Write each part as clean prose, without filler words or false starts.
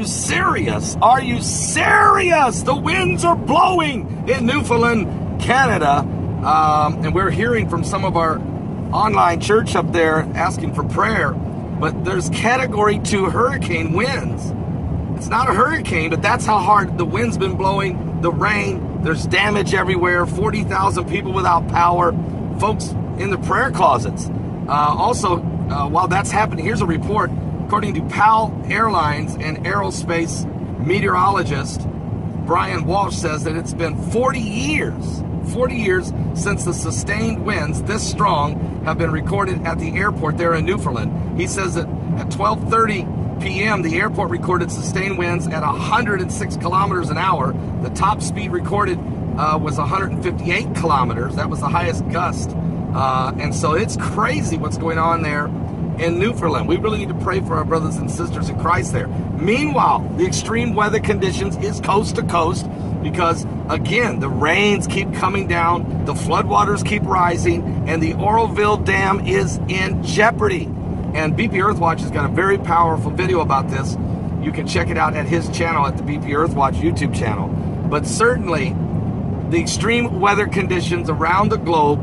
you serious? Are you serious? The winds are blowing in Newfoundland, Canada. And we're hearing from some of our online church up there asking for prayer. But there's Category 2 hurricane winds. It's not a hurricane, but that's how hard the wind's been blowing, the rain. There's damage everywhere, 40,000 people without power, folks in the prayer closets. While that's happening, here's a report. According to PAL Airlines and aerospace meteorologist Brian Walsh says that it's been 40 years since the sustained winds this strong have been recorded at the airport there in Newfoundland. He says that at 12:30 p.m., the airport recorded sustained winds at 106 kilometers an hour. The top speed recorded was 158 kilometers. That was the highest gust. And so it's crazy what's going on there in Newfoundland. We really need to pray for our brothers and sisters in Christ there. Meanwhile, the extreme weather conditions is coast to coast because, again, the rains keep coming down, the floodwaters keep rising, and the Oroville Dam is in jeopardy. And BP Earthwatch has got a very powerful video about this. You can check it out at his channel, at the BP Earthwatch YouTube channel. But certainly, the extreme weather conditions around the globe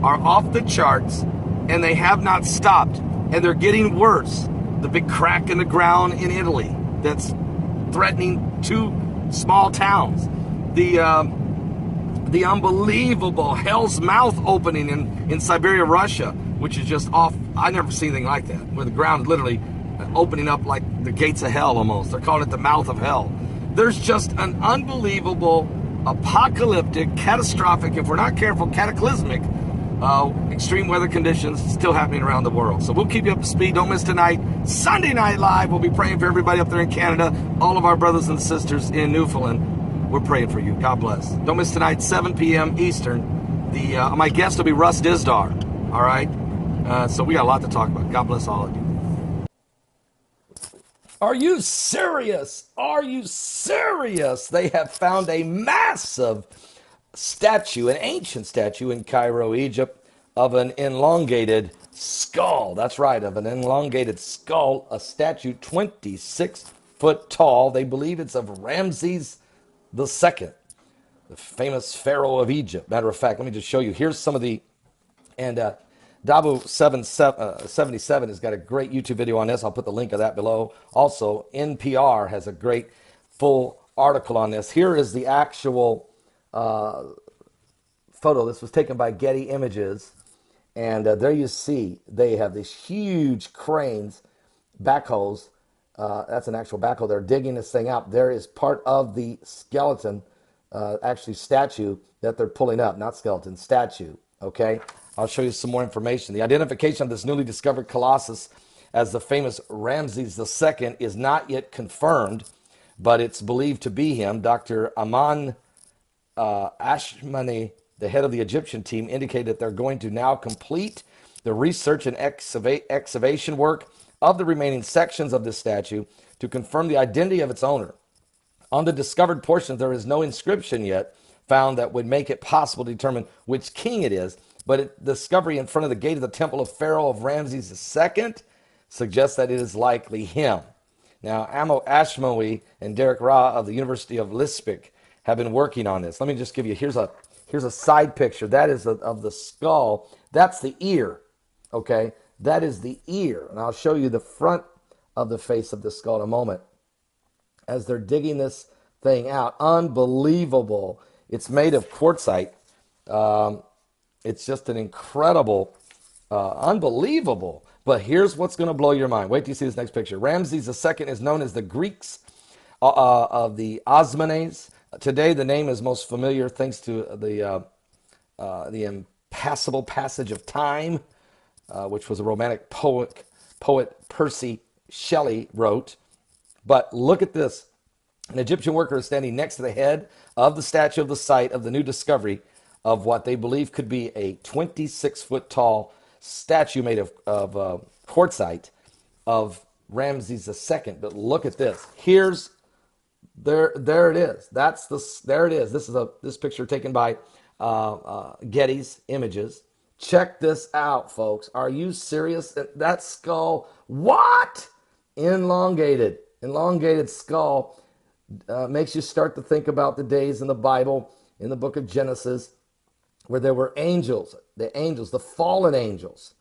are off the charts, and they have not stopped, and they're getting worse. The big crack in the ground in Italy that's threatening 2 small towns. The unbelievable Hell's Mouth opening in Siberia, Russia, which is just off. I never seen anything like that, where the ground literally opening up like the gates of hell almost. They're calling it the mouth of hell. There's just an unbelievable, apocalyptic, catastrophic, if we're not careful, cataclysmic, extreme weather conditions still happening around the world. So we'll keep you up to speed. Don't miss tonight, Sunday Night Live. We'll be praying for everybody up there in Canada, all of our brothers and sisters in Newfoundland. We're praying for you. God bless. Don't miss tonight, 7 p.m. Eastern. My guest will be Russ Dizdar. All right? So we got a lot to talk about. God bless all of you. Are you serious? Are you serious? They have found a massive statue, an ancient statue in Cairo, Egypt, of an elongated skull. That's right, of an elongated skull, a statue 26 foot tall. They believe it's of Ramses II, the famous pharaoh of Egypt. Matter of fact, let me just show you. Here's some of the, and Dabu 77 has got a great YouTube video on this. I'll put the link of that below. Also, NPR has a great full article on this. Here is the actual photo. This was taken by Getty Images, and there you see they have these huge cranes, backhoes. That's an actual backhoe. They're digging this thing out. There is part of the skeleton, actually statue, that they're pulling up. Not skeleton, statue. Okay, I'll show you some more information. The identification of this newly discovered colossus as the famous Ramses II is not yet confirmed, but it's believed to be him. Dr. Aman Ashmani, the head of the Egyptian team, indicated that they're going to now complete the research and excavation work of the remaining sections of this statue to confirm the identity of its owner. On the discovered portions, there is no inscription yet found that would make it possible to determine which king it is, but discovery in front of the gate of the temple of Pharaoh of Ramses II suggests that it is likely him. Now, Amo Ashmawi and Derek Ra of the University of Leipzig have been working on this. Let me just give you, here's a side picture. That is of the skull. That's the ear, okay? That is the ear. And I'll show you the front of the face of the skull in a moment as they're digging this thing out. Unbelievable. It's made of quartzite. It's just an incredible, unbelievable. But here's what's going to blow your mind. Wait till you see this next picture. Ramses II is known as the Greeks of the Osmanes. Today, the name is most familiar thanks to the impassable passage of time, which was a romantic poet Percy Shelley wrote. But look at this. An Egyptian worker is standing next to the head of the statue of the site of the new discovery of what they believe could be a 26-foot tall statue made of quartzite of Ramses II. But look at this. Here's there it is. There it is. This picture taken by Getty's Images. Check this out, folks. Are you serious? That skull, what? Elongated. elongated skull makes you start to think about the days in the Bible, in the book of Genesis, where there were angels, the fallen angels,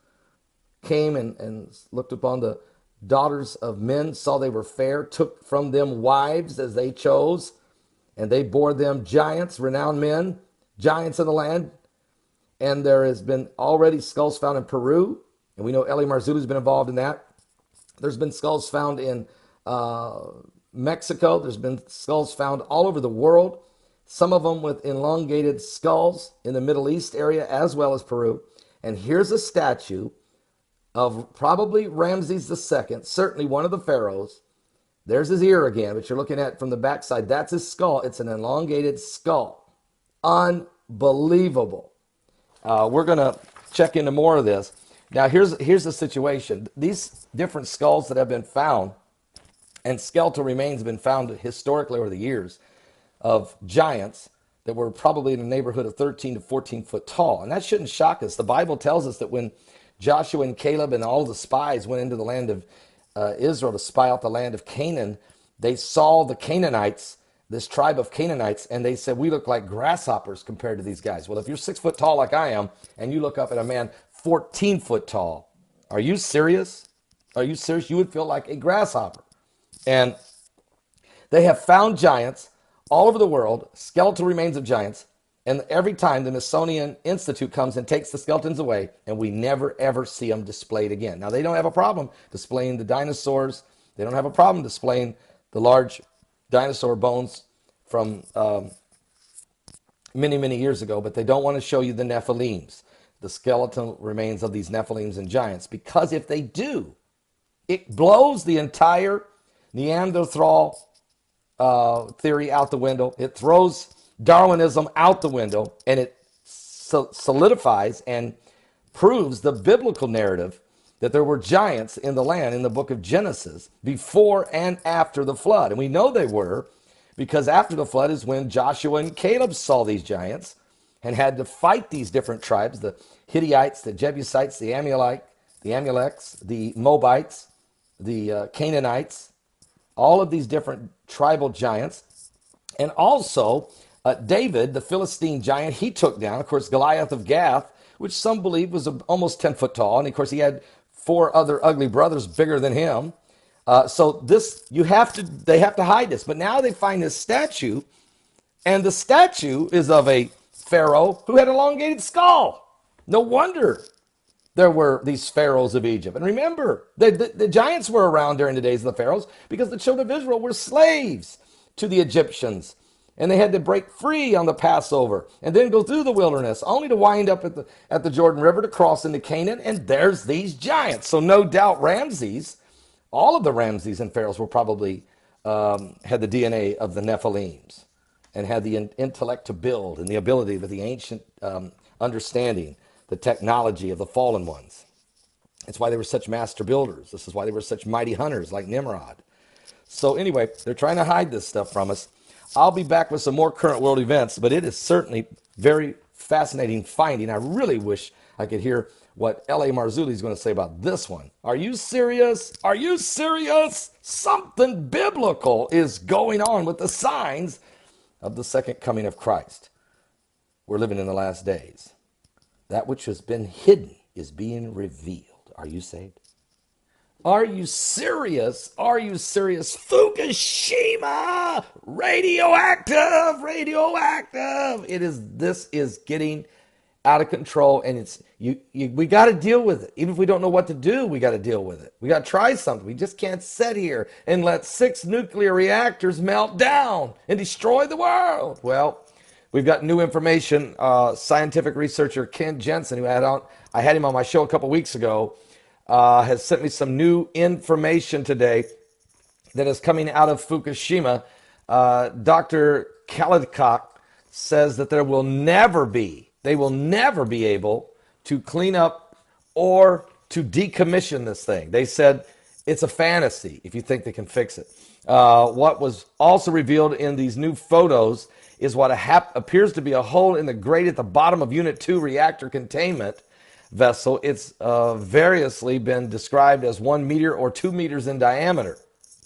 came and looked upon the daughters of men, saw they were fair, took from them wives as they chose, and they bore them giants, renowned men, giants in the land. And there has been already skulls found in Peru, and we know Eli Marzulli's been involved in that. There's been skulls found in Mexico. There's been skulls found all over the world, some of them with elongated skulls in the Middle East area as well as Peru. And here's a statue of probably Ramses II, certainly one of the pharaohs. There's his ear again, but you're looking at from the backside. That's his skull. It's an elongated skull. Unbelievable. We're going to check into more of this. Now, here's the situation. These different skulls that have been found, and skeletal remains have been found historically over the years of giants that were probably in the neighborhood of 13 to 14 foot tall. And that shouldn't shock us. The Bible tells us that when Joshua and Caleb and all the spies went into the land of Israel to spy out the land of Canaan, they saw the Canaanites, this tribe of Canaanites, and they said, we look like grasshoppers compared to these guys. Well, if you're 6 foot tall like I am, and you look up at a man 14 foot tall, are you serious? Are you serious? You would feel like a grasshopper. And they have found giants all over the world, skeletal remains of giants, and every time the Smithsonian Institute comes and takes the skeletons away, and we never, ever see them displayed again. Now, they don't have a problem displaying the dinosaurs. They don't have a problem displaying the large dinosaur bones from many, many years ago, but they don't want to show you the Nephilims, the skeletal remains of these Nephilims and giants, because if they do, it blows the entire Neanderthal theory out the window. It throws Darwinism out the window, and it solidifies and proves the biblical narrative that there were giants in the land in the book of Genesis before and after the flood. And we know they were because after the flood is when Joshua and Caleb saw these giants and had to fight these different tribes, the Hittites, the Jebusites, the Amalekites, the Moabites, the Canaanites, all of these different tribal giants. And also David, the Philistine giant, he took down, of course, Goliath of Gath, which some believe was almost 10 foot tall. And of course, he had 4 other ugly brothers bigger than him. So this, they have to hide this. But now they find this statue, and the statue is of a pharaoh who had an elongated skull. No wonder there were these pharaohs of Egypt. And remember, the giants were around during the days of the pharaohs because the children of Israel were slaves to the Egyptians. And they had to break free on the Passover and then go through the wilderness, only to wind up at the Jordan River to cross into Canaan, and there's these giants. So no doubt Ramses, all of the Ramses and pharaohs were probably had the DNA of the Nephilims and had the intellect to build and the ability with the ancient understanding, the technology of the fallen ones. That's why they were such master builders. This is why they were such mighty hunters like Nimrod. So anyway, they're trying to hide this stuff from us. I'll be back with some more current world events, but it is certainly very fascinating finding. I really wish I could hear what L.A. Marzulli is going to say about this one. Are you serious? Are you serious? Something biblical is going on with the signs of the second coming of Christ. We're living in the last days. That which has been hidden is being revealed. Are you saved? Are you serious? Are you serious? Fukushima! Radioactive! Radioactive! This is getting out of control, and we got to deal with it. Even if we don't know what to do, we got to deal with it. We got to try something. We just can't sit here and let 6 nuclear reactors melt down and destroy the world. Well, we've got new information. Scientific researcher Ken Jensen, I had him on my show a couple weeks ago, has sent me some new information today that is coming out of Fukushima. Dr. Kaladkak says that they will never be able to clean up or to decommission this thing. They said it's a fantasy if you think they can fix it. What was also revealed in these new photos is what appears to be a hole in the grate at the bottom of Unit 2 reactor containment vessel. It's variously been described as 1 meter or 2 meters in diameter.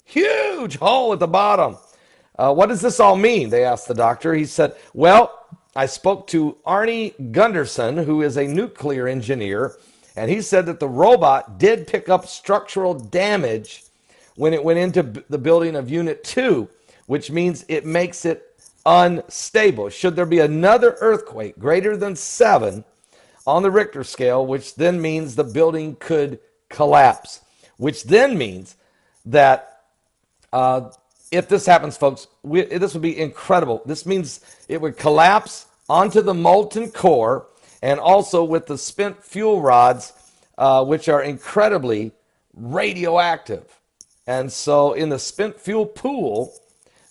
Huge hole at the bottom. What does this all mean? They asked the doctor. He said, well, I spoke to Arnie Gunderson, who is a nuclear engineer, and he said that the robot did pick up structural damage when it went into the building of Unit 2, which means it makes it unstable. Should there be another earthquake greater than 7 on the Richter scale, which then means the building could collapse, which then means that if this happens, folks, this would be incredible. This means it would collapse onto the molten core and also with the spent fuel rods, which are incredibly radioactive. And so in the spent fuel pool,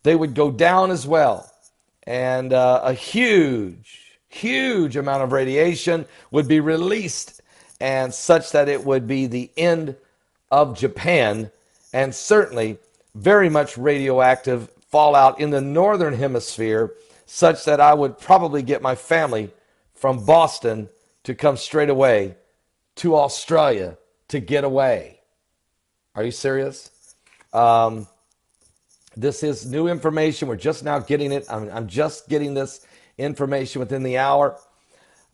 they would go down as well. And a huge amount of radiation would be released, and such that it would be the end of Japan, and certainly very much radioactive fallout in the northern hemisphere, such that I would probably get my family from Boston to come straight away to Australia to get away. Are you serious? This is new information. We're just now getting it. I'm just getting this information within the hour.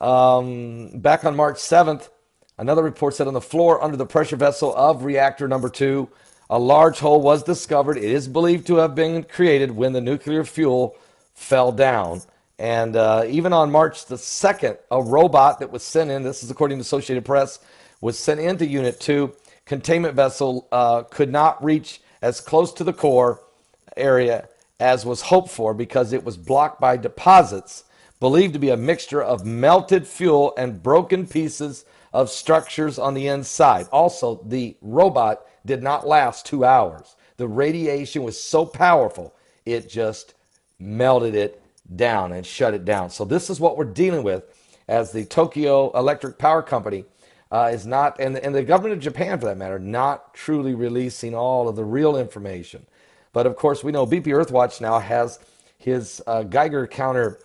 Back on March 7th, another report said on the floor under the pressure vessel of reactor number 2, a large hole was discovered. It is believed to have been created when the nuclear fuel fell down. And even on March the 2nd, a robot that was sent in, this is according to Associated Press, was sent into Unit 2. Containment vessel could not reach as close to the core area as was hoped for because it was blocked by deposits believed to be a mixture of melted fuel and broken pieces of structures on the inside. Also, the robot did not last 2 hours. The radiation was so powerful, it just melted it down and shut it down. So this is what we're dealing with as the Tokyo Electric Power Company is not, and the government of Japan for that matter, not truly releasing all of the real information. But of course, we know BP Earthwatch now has his Geiger counter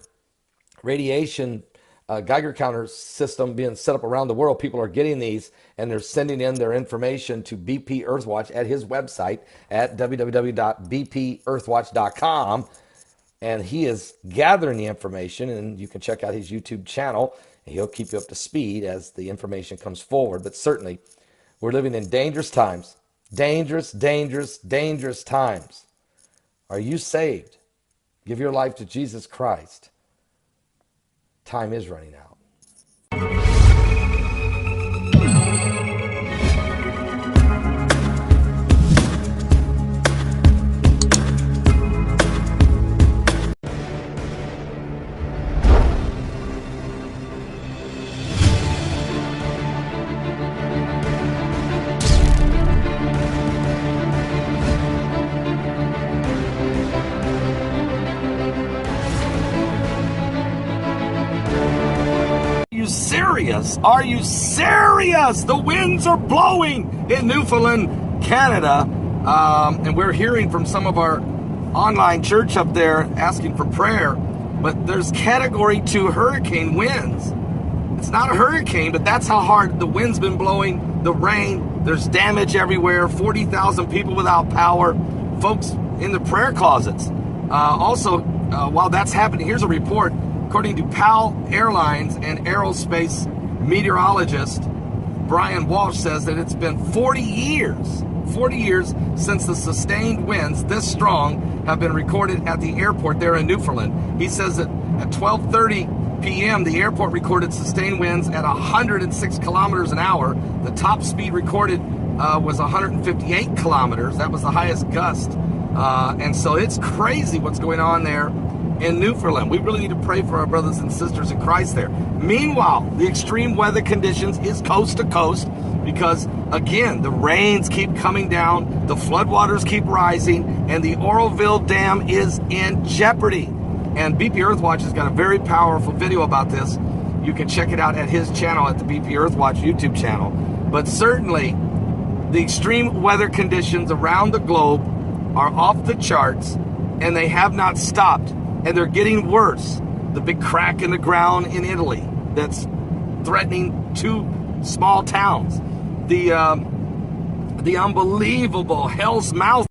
radiation Geiger counter system being set up around the world. People are getting these, and they're sending in their information to BP Earthwatch at his website at www.bpearthwatch.com. And he is gathering the information, and you can check out his YouTube channel, and he'll keep you up to speed as the information comes forward. But certainly, we're living in dangerous times. Dangerous, dangerous, dangerous times. Are you saved? Give your life to Jesus Christ. Time is running out. Serious? Are you serious? The winds are blowing in Newfoundland, Canada, and we're hearing from some of our online church up there asking for prayer, but there's Category 2 hurricane winds. It's not a hurricane, but that's how hard the wind's been blowing, the rain, there's damage everywhere, 40,000 people without power, folks in the prayer closets. Also, while that's happening, here's a report. According to PAL Airlines and aerospace meteorologist Brian Walsh says that it's been 40 years since the sustained winds this strong have been recorded at the airport there in Newfoundland. He says that at 12:30 p.m. the airport recorded sustained winds at 106 kilometers an hour. The top speed recorded was 158 kilometers. That was the highest gust. And so it's crazy what's going on there in Newfoundland. We really need to pray for our brothers and sisters in Christ there. Meanwhile, the extreme weather conditions is coast to coast because, again, the rains keep coming down, the floodwaters keep rising, and the Oroville Dam is in jeopardy. And BP Earthwatch has got a very powerful video about this. You can check it out at his channel, at the BP Earthwatch YouTube channel. But certainly, the extreme weather conditions around the globe are off the charts, and they have not stopped. And they're getting worse. The big crack in the ground in Italy that's threatening 2 small towns. The unbelievable Hell's Mouth